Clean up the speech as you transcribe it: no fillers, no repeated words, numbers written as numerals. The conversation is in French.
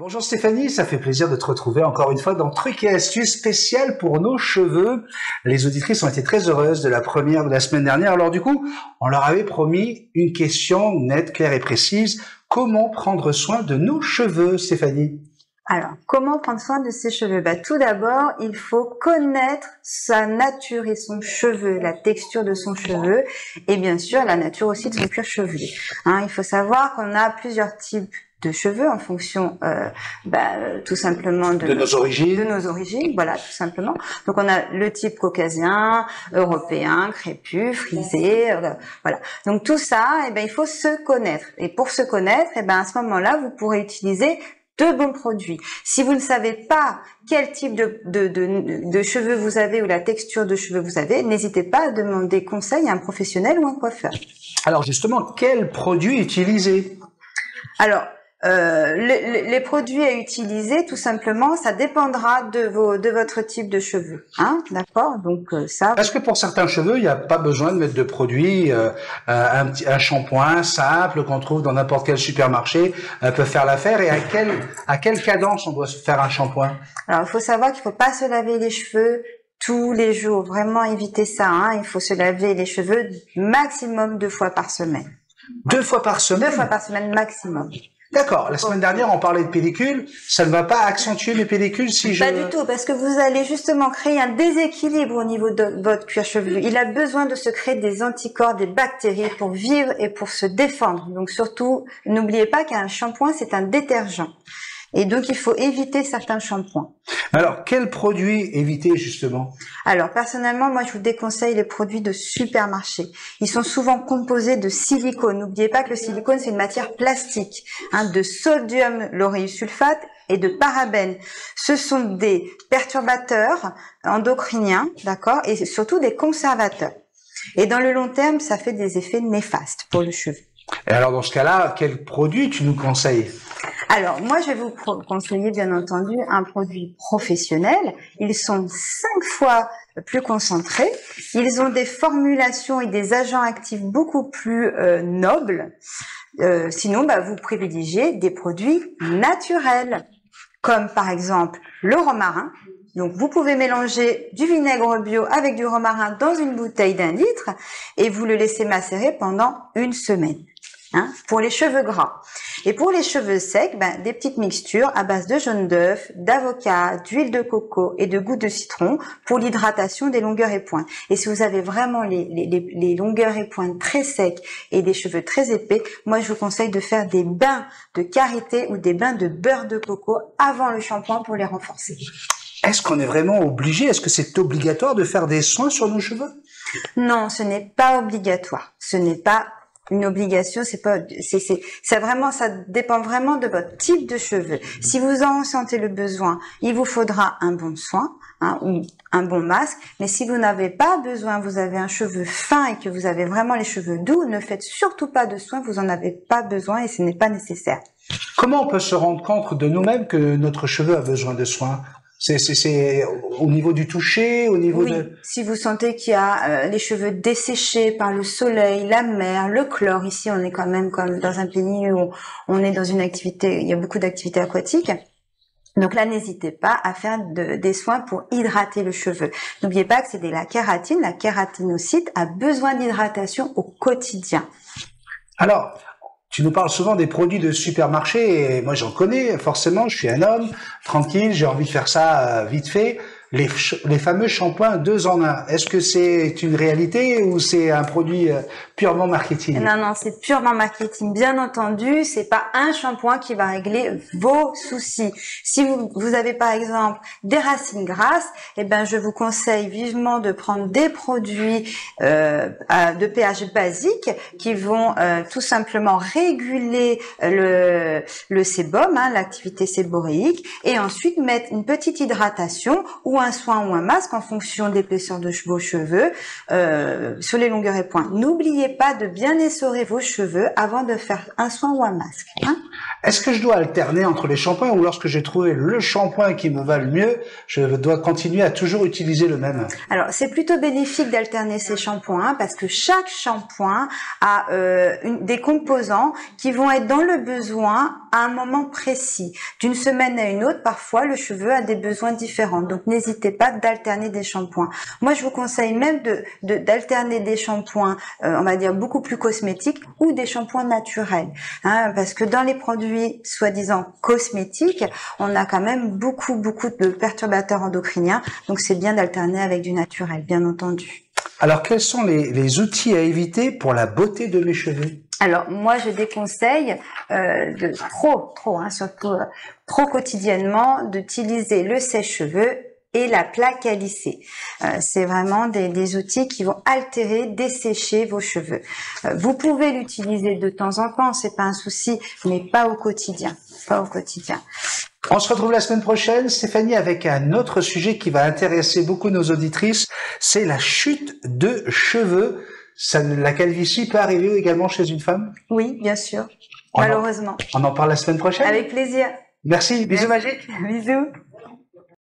Bonjour Stéphanie, ça fait plaisir de te retrouver encore une fois dans Trucs et astuces spéciales pour nos cheveux. Les auditrices ont été très heureuses de la première de la semaine dernière. Alors du coup, on leur avait promis une question nette, claire et précise. Comment prendre soin de nos cheveux, Stéphanie? Alors, comment prendre soin de ses cheveux? Tout d'abord, il faut connaître sa nature et son cheveu, la texture de son cheveu et bien sûr la nature aussi de son cuir chevelu. Il faut savoir qu'on a plusieurs types de cheveux en fonction tout simplement de nos origines. De nos origines, voilà, tout simplement. Donc on a le type caucasien, européen, crépus, frisé, voilà. Donc tout ça, il faut se connaître. Et pour se connaître, à ce moment-là, vous pourrez utiliser de bons produits. Si vous ne savez pas quel type de cheveux vous avez ou la texture de cheveux vous avez, n'hésitez pas à demander conseil à un professionnel ou un coiffeur. Alors justement, quels produits utiliser? Alors, les produits à utiliser, tout simplement, ça dépendra de votre type de cheveux, d'accord? Donc ça. Est-ce que pour certains cheveux, il n'y a pas besoin de mettre de produits, un shampoing simple qu'on trouve dans n'importe quel supermarché peut faire l'affaire? Et à quelle cadence on doit faire un shampoing? Alors, il faut savoir qu'il ne faut pas se laver les cheveux tous les jours, vraiment éviter ça. Il faut se laver les cheveux maximum 2 fois par semaine. 2 fois par semaine? 2 fois par semaine maximum. D'accord. La semaine dernière, on parlait de pellicule. Ça ne va pas accentuer les pellicules si je... Pas du tout, parce que vous allez justement créer un déséquilibre au niveau de votre cuir chevelu. Il a besoin de se créer des anticorps, des bactéries pour vivre et pour se défendre. Donc surtout, n'oubliez pas qu'un shampoing, c'est un détergent. Et donc, il faut éviter certains shampoings. Alors, quels produits éviter, justement? Alors, personnellement, moi, je vous déconseille les produits de supermarché. Ils sont souvent composés de silicone. N'oubliez pas que le silicone, c'est une matière plastique, de sodium lauryl sulfate et de parabènes. Ce sont des perturbateurs endocriniens, d'accord, et surtout des conservateurs. Et dans le long terme, ça fait des effets néfastes pour le cheveu. Et alors, dans ce cas-là, quel produit tu nous conseilles? Alors, moi, je vais vous conseiller, bien entendu, un produit professionnel. Ils sont 5 fois plus concentrés. Ils ont des formulations et des agents actifs beaucoup plus nobles. Sinon, vous privilégiez des produits naturels, comme par exemple le romarin. Donc, vous pouvez mélanger du vinaigre bio avec du romarin dans une bouteille d'1 litre et vous le laissez macérer pendant 1 semaine. Pour les cheveux gras. Et pour les cheveux secs, des petites mixtures à base de jaune d'œuf, d'avocat, d'huile de coco et de gouttes de citron pour l'hydratation des longueurs et pointes. Et si vous avez vraiment les longueurs et pointes très secs et des cheveux très épais, moi je vous conseille de faire des bains de karité ou des bains de beurre de coco avant le shampoing pour les renforcer. Est-ce qu'on est vraiment obligé? Est-ce que c'est obligatoire de faire des soins sur nos cheveux? Non, ce n'est pas obligatoire. Ce n'est pas une obligation, ça dépend vraiment de votre type de cheveux. Si vous en sentez le besoin, il vous faudra un bon soin, ou un bon masque. Mais si vous n'avez pas besoin, vous avez un cheveu fin et que vous avez vraiment les cheveux doux, ne faites surtout pas de soins, vous en avez pas besoin et ce n'est pas nécessaire. Comment on peut se rendre compte de nous-mêmes que notre cheveu a besoin de soins? C'est au niveau du toucher, au niveau de... Si vous sentez qu'il y a les cheveux desséchés par le soleil, la mer, le chlore, ici on est quand même comme dans un pays où on est dans une activité, il y a beaucoup d'activités aquatiques. Donc là, n'hésitez pas à faire des soins pour hydrater le cheveu. N'oubliez pas que c'est de la kératine. La kératinocyte a besoin d'hydratation au quotidien. Alors, tu nous parles souvent des produits de supermarché, et moi j'en connais, forcément, je suis un homme, tranquille, j'ai envie de faire ça vite fait. Les fameux shampoings 2 en 1, est-ce que c'est une réalité ou c'est un produit purement marketing? Non, c'est purement marketing. Bien entendu, c'est pas un shampoing qui va régler vos soucis. Si vous avez par exemple des racines grasses, je vous conseille vivement de prendre des produits de pH basique qui vont tout simplement réguler le sébum, l'activité séboréique, et ensuite mettre une petite hydratation ou un soin ou un masque en fonction de l'épaisseur de vos cheveux sur les longueurs et points. N'oubliez pas de bien essorer vos cheveux avant de faire un soin ou un masque. Hein. Est-ce que je dois alterner entre les shampoings ou lorsque j'ai trouvé le shampoing qui me va le mieux, je dois continuer à toujours utiliser le même? Alors, c'est plutôt bénéfique d'alterner ces shampoings parce que chaque shampoing a des composants qui vont être dans le besoin à un moment précis. D'une semaine à une autre, parfois, le cheveu a des besoins différents. Donc, n'hésitez pas d'alterner des shampoings. Moi, je vous conseille même d'alterner des shampoings, on va dire, beaucoup plus cosmétiques ou des shampoings naturels. Hein, parce que dans les produits soi-disant cosmétiques, on a quand même beaucoup de perturbateurs endocriniens. Donc, c'est bien d'alterner avec du naturel, bien entendu. Alors, quels sont les outils à éviter pour la beauté de mes cheveux? Alors, moi, je déconseille de surtout trop quotidiennement, d'utiliser le sèche-cheveux et la plaque à lisser. C'est vraiment des outils qui vont altérer, dessécher vos cheveux. Vous pouvez l'utiliser de temps en temps, c'est pas un souci, mais pas au quotidien. Pas au quotidien. On se retrouve la semaine prochaine, Stéphanie, avec un autre sujet qui va intéresser beaucoup nos auditrices, c'est la chute de cheveux. La calvitie peut arriver également chez une femme? Oui, bien sûr, malheureusement. On en parle la semaine prochaine? Avec plaisir. Merci, bisous magiques. Bisous.